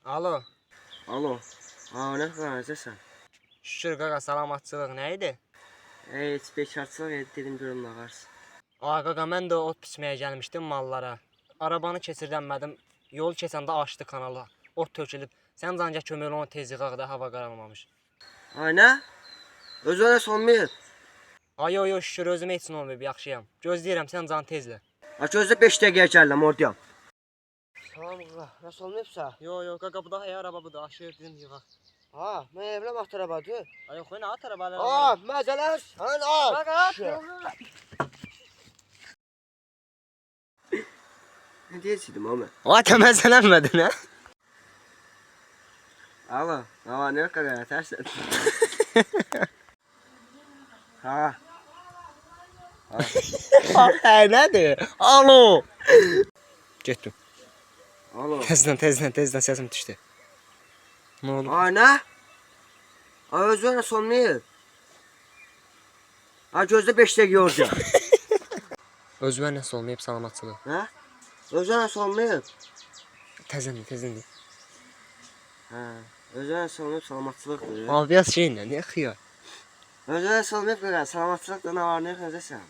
Alo. Alo. Ne kadar necəsən? Şükür qaqa, salamatçılıq nə idi? Heç bekarçılıq dedim görüm nə varsın. Ay qaqa, mən də ot biçməyə gəlmişdim mallara. Arabanı keçirdənmədim. Yol keçəndə açdı kanalı. Ot tökülüb. Sən canca kömək onu tez yığaq da hava qaralmamış. Ay nə? Özünə olmayıb. Ay yo şükür özümə heç nə olmayıb, yaxşıyam. Gözləyirəm sən can tezlə. Gözlə 5 dəqiqəyə gəlirəm oradayam. Tamam qaqa, nasıl olmayıbsa? Yo qaqa, bu da hay araba budur. Aşır dedim yığaq. Ha, mən evləm at arabadır. Ay yox, nə at arabalar? Məzələr sən at. Qaqa. Ne deyəcəydim ama? Ay təməzələnmədin hə? Alo, ne kadar tersen? Ha. Hə, nədir? Alo. Getdim. Alo. Tezdən səsim düşdü. Nə oldu? Ne? Ay özünə olmayıb. Ay gözlə 5 dəqiqə orada. Özümə nəsə olmayıb, salamatçılıq. Hə? Özünə olmayıb. Təzəndə. Hə, özünə olmayıb salamatçılıqdır. Abi biraz şeyinlə, niyə xiyar? Özünə olmayıb qaqa, salamatçılıq da nə var, nə xəzəsən?